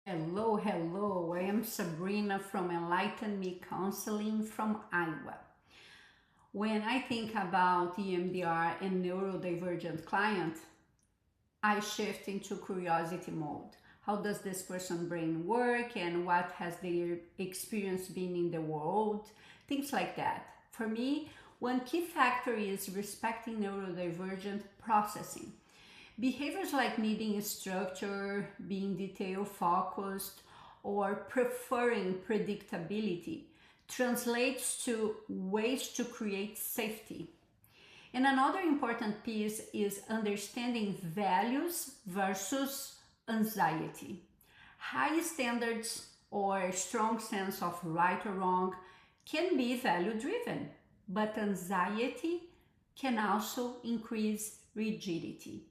Hello, hello. I am Sabrina from Enlighten Me Counseling from Iowa. When I think about EMDR and neurodivergent client, I shift into curiosity mode. How does this person brain work and what has their experience been in the world? Things like that. For me, one key factor is respecting neurodivergent processing. Behaviors like needing structure, being detail focused, or preferring predictability translates to ways to create safety. And another important piece is understanding values versus anxiety. High standards or a strong sense of right or wrong can be value driven, but anxiety can also increase rigidity.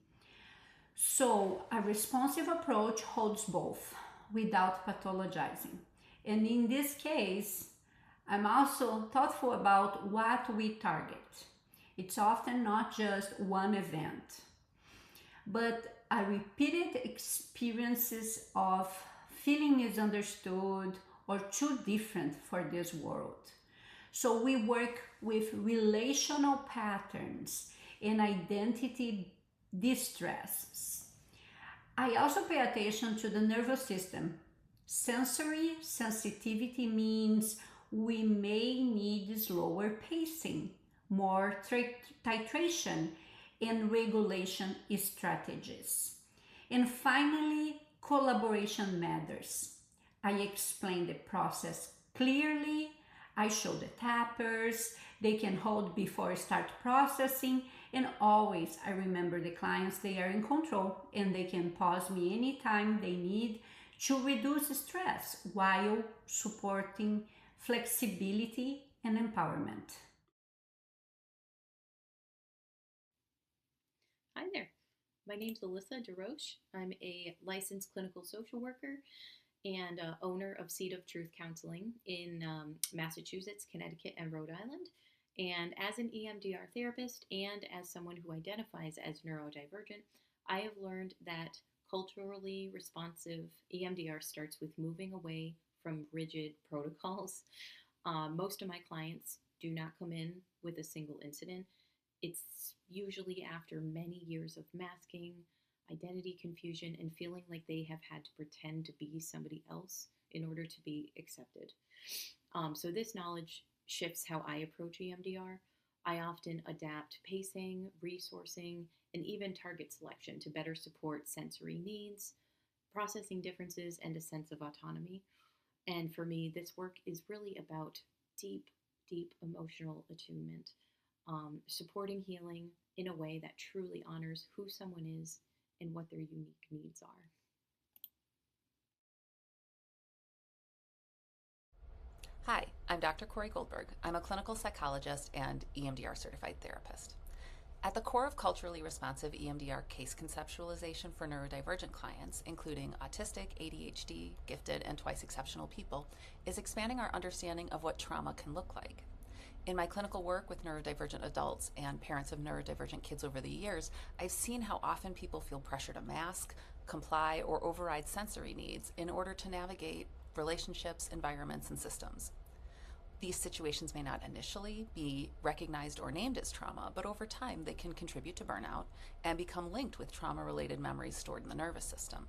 So, a responsive approach holds both without pathologizing. And in this case, I'm also thoughtful about what we target. It's often not just one event, but a repeated experiences of feeling misunderstood or too different for this world. So we work with relational patterns and identity distress. I also pay attention to the nervous system. Sensory sensitivity means we may need slower pacing, more titration, and regulation strategies. And finally, collaboration matters. I explain the process clearly. I show the tappers, they can hold before I start processing, and always I remember the clients they are in control and they can pause me anytime they need to reduce stress while supporting flexibility and empowerment. Hi there. My name's Alyssa Desroches. I'm a licensed clinical social worker and owner of Seed of Truth Counseling in Massachusetts, Connecticut, and Rhode Island. And as an EMDR therapist and as someone who identifies as neurodivergent, I have learned that culturally responsive EMDR starts with moving away from rigid protocols. Most of my clients do not come in with a single incident. It's usually after many years of masking, identity confusion, and feeling like they have had to pretend to be somebody else in order to be accepted. So, this knowledge shifts how I approach EMDR. I often adapt pacing, resourcing, and even target selection to better support sensory needs, processing differences, and a sense of autonomy. And for me, this work is really about deep, deep emotional attunement, supporting healing in a way that truly honors who someone is and what their unique needs are. Hi, I'm Dr. Corrie Goldberg. I'm a clinical psychologist and EMDR certified therapist. At the core of culturally responsive EMDR case conceptualization for neurodivergent clients, including autistic, ADHD, gifted, and twice exceptional people, is expanding our understanding of what trauma can look like. In my clinical work with neurodivergent adults and parents of neurodivergent kids over the years, I've seen how often people feel pressure to mask, comply, or override sensory needs in order to navigate relationships, environments, and systems. These situations may not initially be recognized or named as trauma, but over time they can contribute to burnout and become linked with trauma-related memories stored in the nervous system.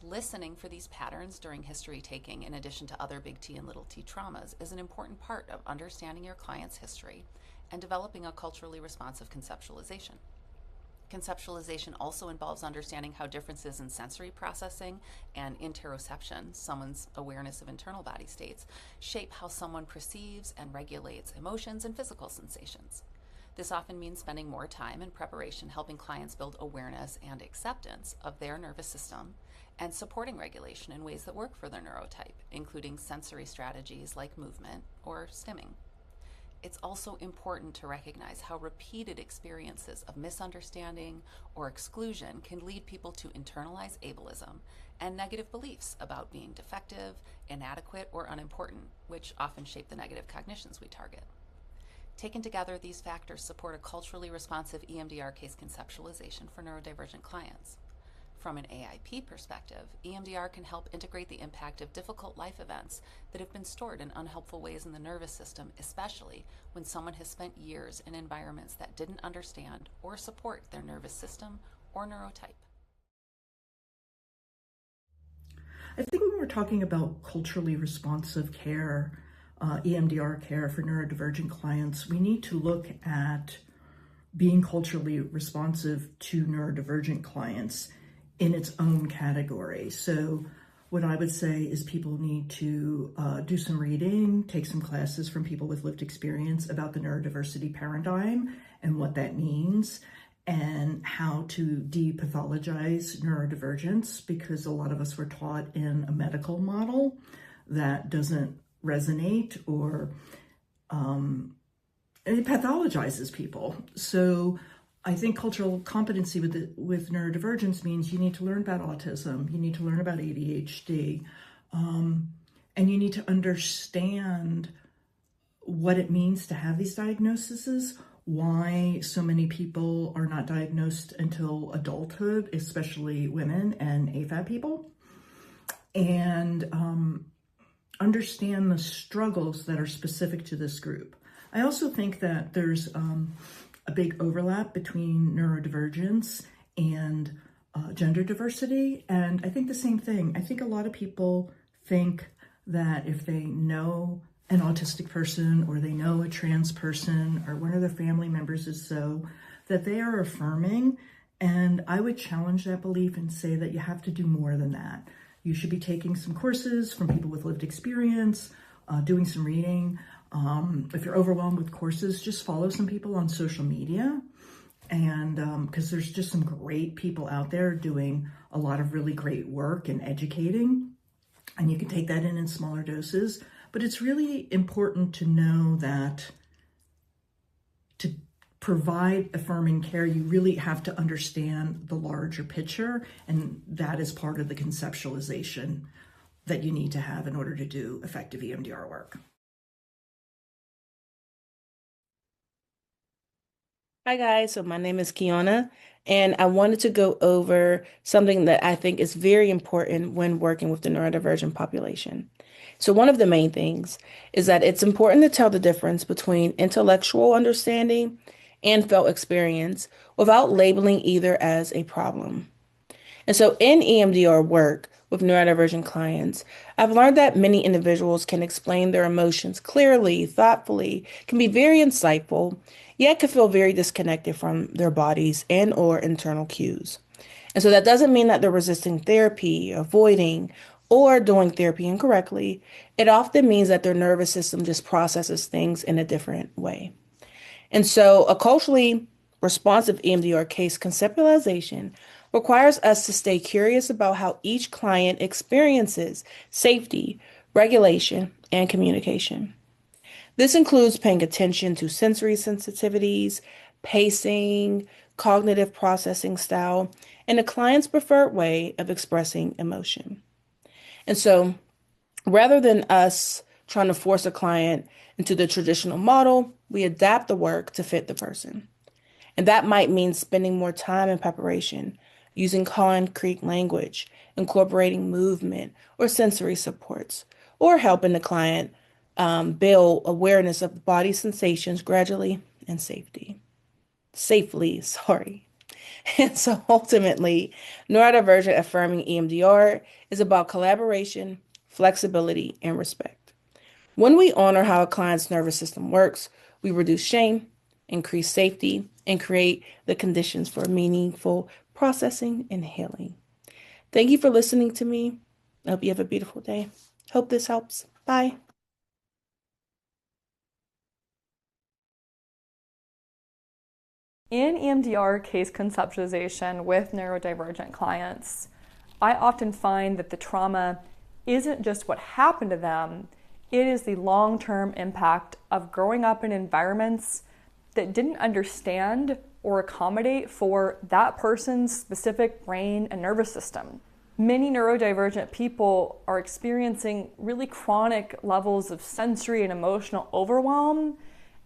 Listening for these patterns during history taking, in addition to other big T and little t traumas, is an important part of understanding your client's history and developing a culturally responsive conceptualization. Conceptualization also involves understanding how differences in sensory processing and interoception, someone's awareness of internal body states, shape how someone perceives and regulates emotions and physical sensations. This often means spending more time in preparation helping clients build awareness and acceptance of their nervous system and supporting regulation in ways that work for their neurotype, including sensory strategies like movement or stimming. It's also important to recognize how repeated experiences of misunderstanding or exclusion can lead people to internalize ableism and negative beliefs about being defective, inadequate, or unimportant, which often shape the negative cognitions we target. Taken together, these factors support a culturally responsive EMDR case conceptualization for neurodivergent clients. From an AIP perspective, EMDR can help integrate the impact of difficult life events that have been stored in unhelpful ways in the nervous system, especially when someone has spent years in environments that didn't understand or support their nervous system or neurotype. I think when we're talking about culturally responsive care, EMDR care for neurodivergent clients, we need to look at being culturally responsive to neurodivergent clients in its own category. So what I would say is people need to do some reading, take some classes from people with lived experience about the neurodiversity paradigm and what that means, and how to depathologize neurodivergence, because a lot of us were taught in a medical model that doesn't resonate, or it pathologizes people. So I think cultural competency with neurodivergence means you need to learn about autism, you need to learn about ADHD, and you need to understand what it means to have these diagnoses, why so many people are not diagnosed until adulthood, especially women and AFAB people, and understand the struggles that are specific to this group. I also think that there's a big overlap between neurodivergence and gender diversity. And I think the same thing. I think a lot of people think that if they know an autistic person, or they know a trans person, or one of their family members is so, that they are affirming. And I would challenge that belief and say that you have to do more than that. You should be taking some courses from people with lived experience, doing some reading. If you're overwhelmed with courses, just follow some people on social media, and because there's just some great people out there doing a lot of really great work and educating, and you can take that in smaller doses. But it's really important to know that to provide affirming care, you really have to understand the larger picture, and that is part of the conceptualization that you need to have in order to do effective EMDR work. Hi guys, so my name is Kionna, and I wanted to go over something that I think is very important when working with the neurodivergent population. So one of the main things is that it's important to tell the difference between intellectual understanding and felt experience without labeling either as a problem. And so in EMDR work with neurodivergent clients, I've learned that many individuals can explain their emotions clearly, thoughtfully, can be very insightful, yet can feel very disconnected from their bodies and or internal cues. And so that doesn't mean that they're resisting therapy, avoiding, or doing therapy incorrectly. It often means that their nervous system just processes things in a different way. And so a culturally responsive EMDR case conceptualization requires us to stay curious about how each client experiences safety, regulation, and communication. This includes paying attention to sensory sensitivities, pacing, cognitive processing style, and the client's preferred way of expressing emotion. And so rather than us trying to force a client into the traditional model, we adapt the work to fit the person. And that might mean spending more time in preparation, using concrete language, incorporating movement or sensory supports, or helping the client build awareness of body sensations gradually and safely. And so ultimately, neurodivergent affirming EMDR is about collaboration, flexibility, and respect. When we honor how a client's nervous system works, we reduce shame, increase safety, and create the conditions for meaningful processing and healing. Thank you for listening to me. I hope you have a beautiful day. Hope this helps. Bye. In EMDR case conceptualization with neurodivergent clients, I often find that the trauma isn't just what happened to them, it is the long-term impact of growing up in environments that didn't understand or accommodate for that person's specific brain and nervous system. Many neurodivergent people are experiencing really chronic levels of sensory and emotional overwhelm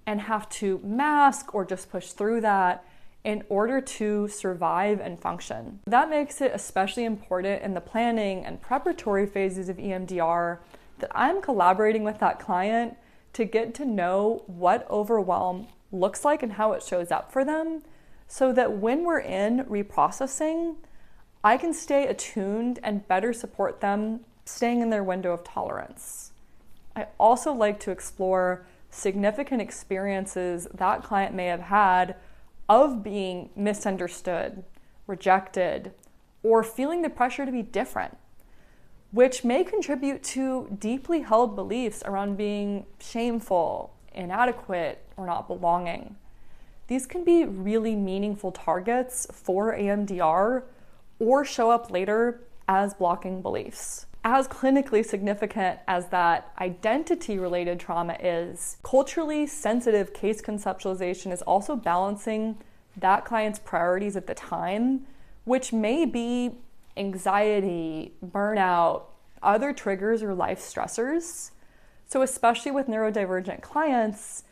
and have to mask or just push through that in order to survive and function. That makes it especially important in the planning and preparatory phases of EMDR that I'm collaborating with that client to get to know what overwhelm looks like and how it shows up for them, so that when we're in reprocessing, I can stay attuned and better support them staying in their window of tolerance. I also like to explore significant experiences that client may have had of being misunderstood, rejected, or feeling the pressure to be different, which may contribute to deeply held beliefs around being shameful, inadequate, or not belonging. These can be really meaningful targets for EMDR or show up later as blocking beliefs. As clinically significant as that identity-related trauma is, culturally sensitive case conceptualization is also balancing that client's priorities at the time, which may be anxiety, burnout, other triggers or life stressors. So especially with neurodivergent clients,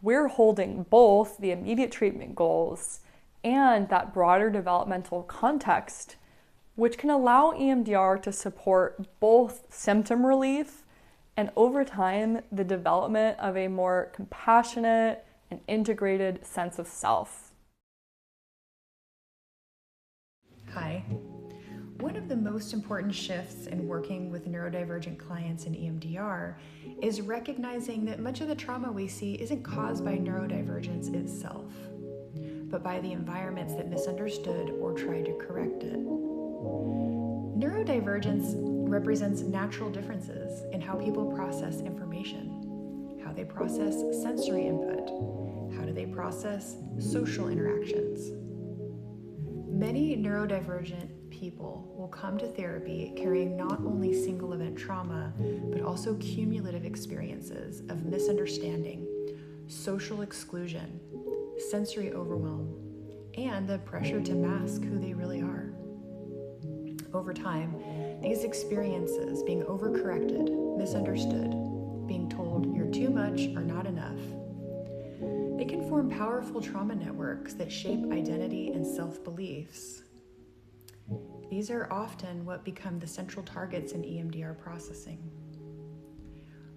we're holding both the immediate treatment goals and that broader developmental context, which can allow EMDR to support both symptom relief and, over time, the development of a more compassionate and integrated sense of self. Hi. One of the most important shifts in working with neurodivergent clients in EMDR is recognizing that much of the trauma we see isn't caused by neurodivergence itself, but by the environments that misunderstood or tried to correct it. Neurodivergence represents natural differences in how people process information, how they process sensory input, how do they process social interactions. Many neurodivergent people will come to therapy carrying not only single event trauma, but also cumulative experiences of misunderstanding, social exclusion, sensory overwhelm, and the pressure to mask who they really are. Over time, these experiences, being overcorrected, misunderstood, being told you're too much or not enough, they can form powerful trauma networks that shape identity and self-beliefs. These are often what become the central targets in EMDR processing.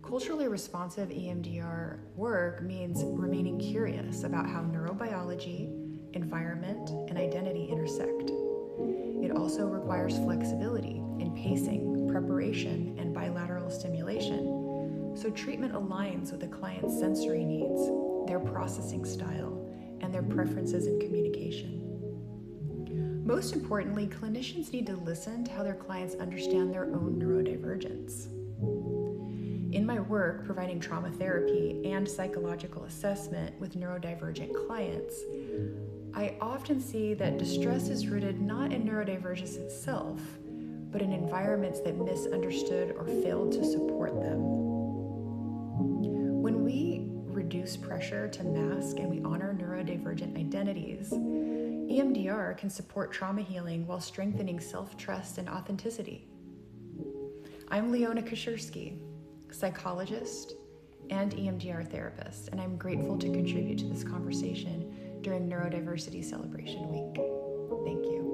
Culturally responsive EMDR work means remaining curious about how neurobiology, environment, and identity intersect. It also requires flexibility in pacing, preparation, and bilateral stimulation, so treatment aligns with the client's sensory needs, their processing style, and their preferences in communication. Most importantly, clinicians need to listen to how their clients understand their own neurodivergence. In my work providing trauma therapy and psychological assessment with neurodivergent clients, I often see that distress is rooted not in neurodivergence itself, but in environments that misunderstood or failed to support them. When we reduce pressure to mask and we honor neurodivergent identities, EMDR can support trauma healing while strengthening self-trust and authenticity. I'm Leona Kashersky, psychologist and EMDR therapist, and I'm grateful to contribute to this conversation during Neurodiversity Celebration Week. Thank you.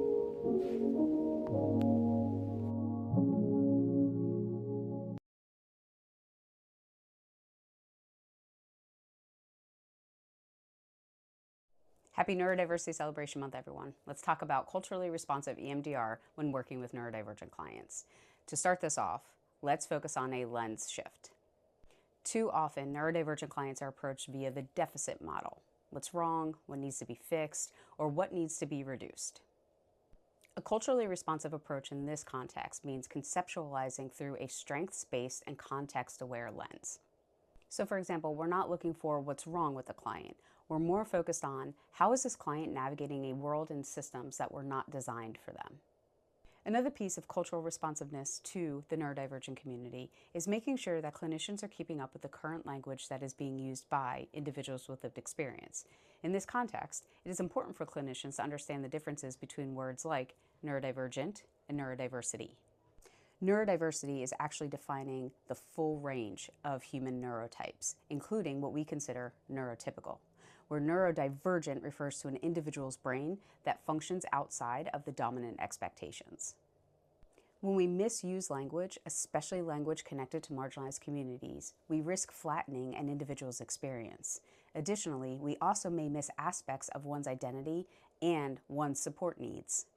Happy Neurodiversity Celebration Month, everyone. Let's talk about culturally responsive EMDR when working with neurodivergent clients. To start this off, let's focus on a lens shift. Too often, neurodivergent clients are approached via the deficit model. What's wrong, what needs to be fixed, or what needs to be reduced. A culturally responsive approach in this context means conceptualizing through a strengths-based and context-aware lens. So for example, we're not looking for what's wrong with the client. We're more focused on how is this client navigating a world and systems that were not designed for them. Another piece of cultural responsiveness to the neurodivergent community is making sure that clinicians are keeping up with the current language that is being used by individuals with lived experience. In this context, it is important for clinicians to understand the differences between words like neurodivergent and neurodiversity. Neurodiversity is actually defining the full range of human neurotypes, including what we consider neurotypical, where neurodivergent refers to an individual's brain that functions outside of the dominant expectations. When we misuse language, especially language connected to marginalized communities, we risk flattening an individual's experience. Additionally, we also may miss aspects of one's identity and one's support needs.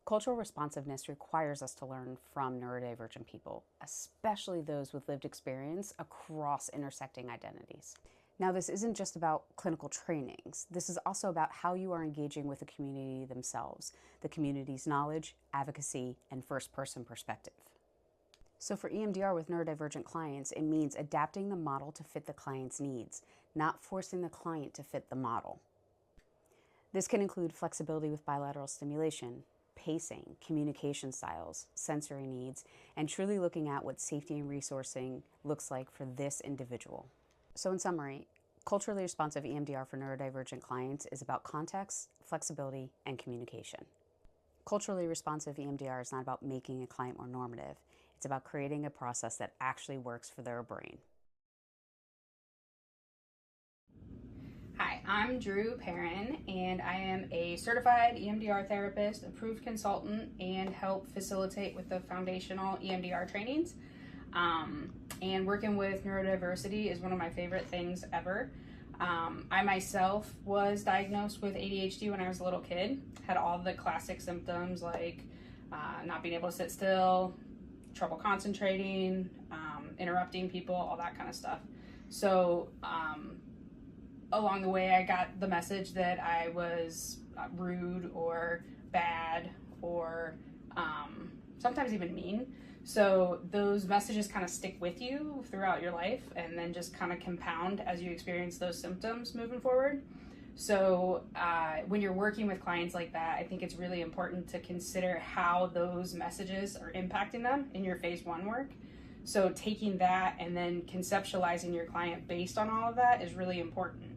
Cultural responsiveness requires us to learn from neurodivergent people, especially those with lived experience across intersecting identities. Now, this isn't just about clinical trainings. This is also about how you are engaging with the community themselves, the community's knowledge, advocacy, and first-person perspective. So for EMDR with neurodivergent clients, it means adapting the model to fit the client's needs, not forcing the client to fit the model. This can include flexibility with bilateral stimulation, pacing, communication styles, sensory needs, and truly looking at what safety and resourcing looks like for this individual. So in summary, culturally responsive EMDR for neurodivergent clients is about context, flexibility, and communication. Culturally responsive EMDR is not about making a client more normative. It's about creating a process that actually works for their brain. Hi, I'm Dru Perren, and I am a certified EMDR therapist, approved consultant, and help facilitate with the foundational EMDR trainings. And working with neurodiversity is one of my favorite things ever. I myself was diagnosed with ADHD when I was a little kid, had all the classic symptoms like not being able to sit still, trouble concentrating, interrupting people, all that kind of stuff. So along the way, I got the message that I was rude or bad or sometimes even mean. So those messages kind of stick with you throughout your life and then just kind of compound as you experience those symptoms moving forward. So when you're working with clients like that, I think it's really important to consider how those messages are impacting them in your phase 1 work. So taking that and then conceptualizing your client based on all of that is really important.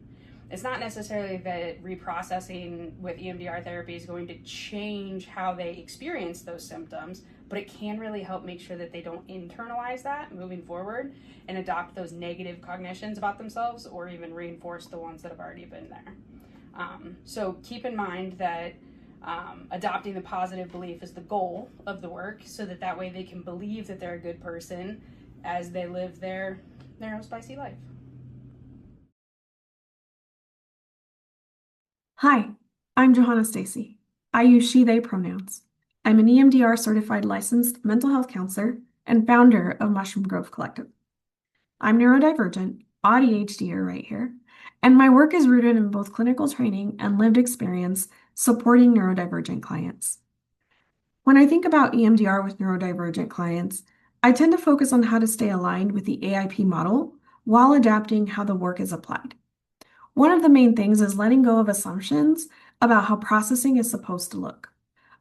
It's not necessarily that reprocessing with EMDR therapy is going to change how they experience those symptoms, but it can really help make sure that they don't internalize that moving forward and adopt those negative cognitions about themselves or even reinforce the ones that have already been there. So keep in mind that adopting the positive belief is the goal of the work so that way they can believe that they're a good person as they live their neurospicy life. Hi, I'm Johanna Stacy. I use she, they pronouns. I'm an EMDR certified licensed mental health counselor and founder of Mushroom Grove Collective. I'm neurodivergent, ADHDer right here, and my work is rooted in both clinical training and lived experience supporting neurodivergent clients. When I think about EMDR with neurodivergent clients, I tend to focus on how to stay aligned with the AIP model while adapting how the work is applied. One of the main things is letting go of assumptions about how processing is supposed to look.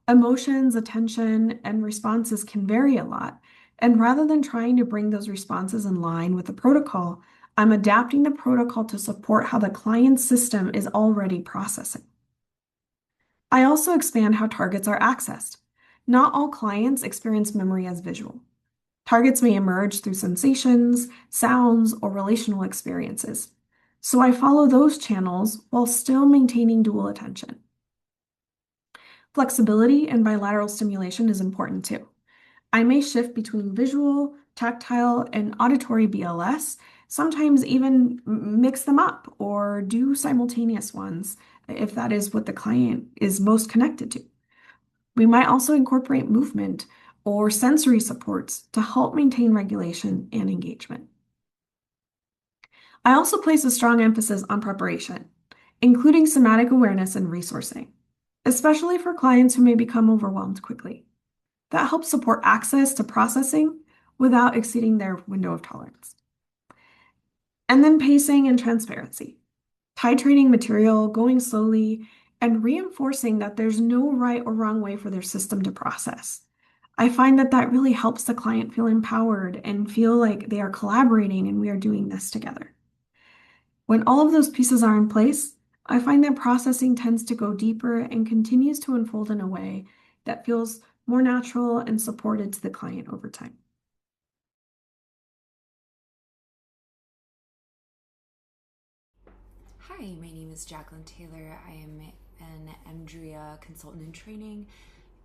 Emotions, attention, and responses can vary a lot, and rather than trying to bring those responses in line with the protocol, I'm adapting the protocol to support how the client's system is already processing. I also expand how targets are accessed. Not all clients experience memory as visual. Targets may emerge through sensations, sounds, or relational experiences. So I follow those channels while still maintaining dual attention. Flexibility and bilateral stimulation is important too. I may shift between visual, tactile, and auditory BLS, sometimes even mix them up or do simultaneous ones if that is what the client is most connected to. We might also incorporate movement or sensory supports to help maintain regulation and engagement. I also place a strong emphasis on preparation, including somatic awareness and resourcing, especially for clients who may become overwhelmed quickly. That helps support access to processing without exceeding their window of tolerance. And then pacing and transparency, titrating material, going slowly, and reinforcing that there's no right or wrong way for their system to process. I find that really helps the client feel empowered and feel like they are collaborating and we are doing this together. When all of those pieces are in place, I find that processing tends to go deeper and continues to unfold in a way that feels more natural and supported to the client over time. Hi, my name name is Jaclyn Taylor. I am an EMDRIA consultant in training.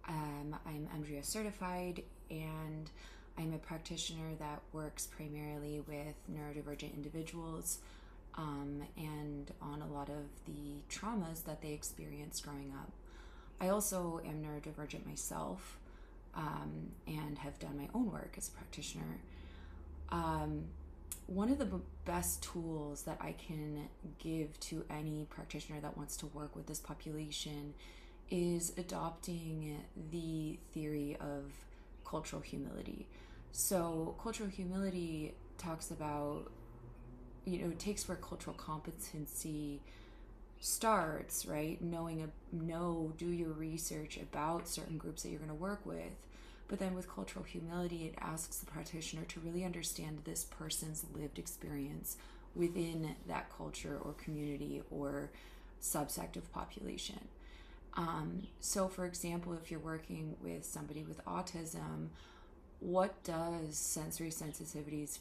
I'm EMDRIA certified, and I'm a practitioner that works primarily with neurodivergent individuals and on a lot of the traumas that they experienced growing up. I also am neurodivergent myself and have done my own work as a practitioner. One of the best tools that I can give to any practitioner that wants to work with this population is adopting the theory of cultural humility. So cultural humility talks about, it takes where cultural competency starts, right? Do your research about certain groups that you're going to work with. But then with cultural humility, it asks the practitioner to really understand this person's lived experience within that culture or community or subsect of population. So for example, if you're working with somebody with autism, what does sensory sensitivities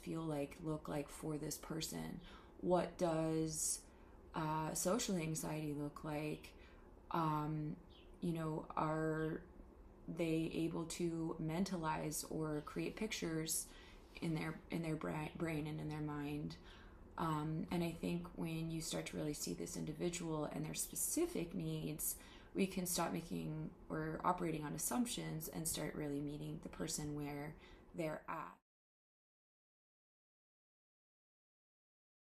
look like for this person? What does social anxiety look like? Are they able to mentalize or create pictures in their brain and in their mind? And I think when you start to really see this individual and their specific needs, we can stop making or operating on assumptions and start really meeting the person where they're at.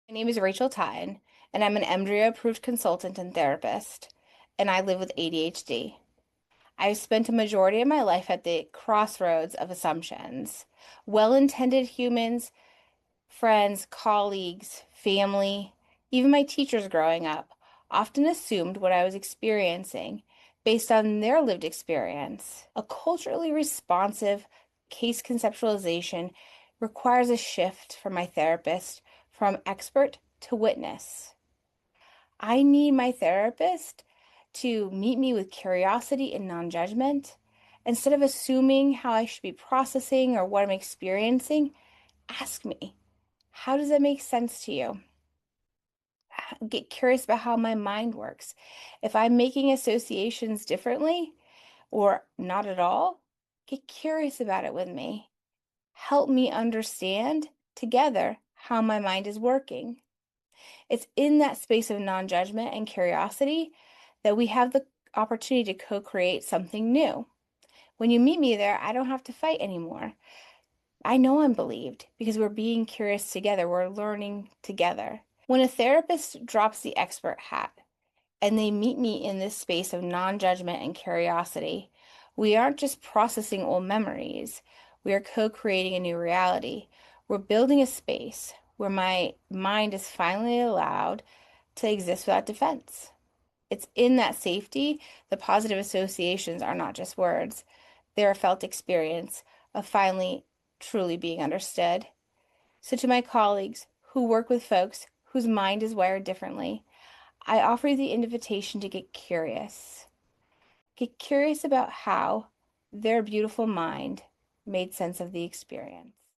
My name is Rachel Totten, and I'm an EMDRIA approved consultant and therapist, and I live with ADHD. I've spent a majority of my life at the crossroads of assumptions. Well-intended humans, friends, colleagues, family, even my teachers growing up, often assumed what I was experiencing based on their lived experience. A culturally responsive case conceptualization requires a shift for my therapist from expert to witness. I need my therapist to meet me with curiosity and non-judgment. Instead of assuming how I should be processing or what I'm experiencing, ask me, how does that make sense to you? Get curious about how my mind works. If I'm making associations differently or not at all, get curious about it with me. Help me understand together how my mind is working. It's in that space of non-judgment and curiosity that we have the opportunity to co-create something new. When you meet me there, I don't have to fight anymore. I know I'm believed because we're being curious together. We're learning together. When a therapist drops the expert hat and they meet me in this space of non-judgment and curiosity, we aren't just processing old memories. We are co-creating a new reality. We're building a space where my mind is finally allowed to exist without defense. It's in that safety, the positive associations are not just words. They're a felt experience of finally truly being understood. So to my colleagues who work with folks whose mind is wired differently, I offer you the invitation to get curious. Get curious about how their beautiful mind made sense of the experience.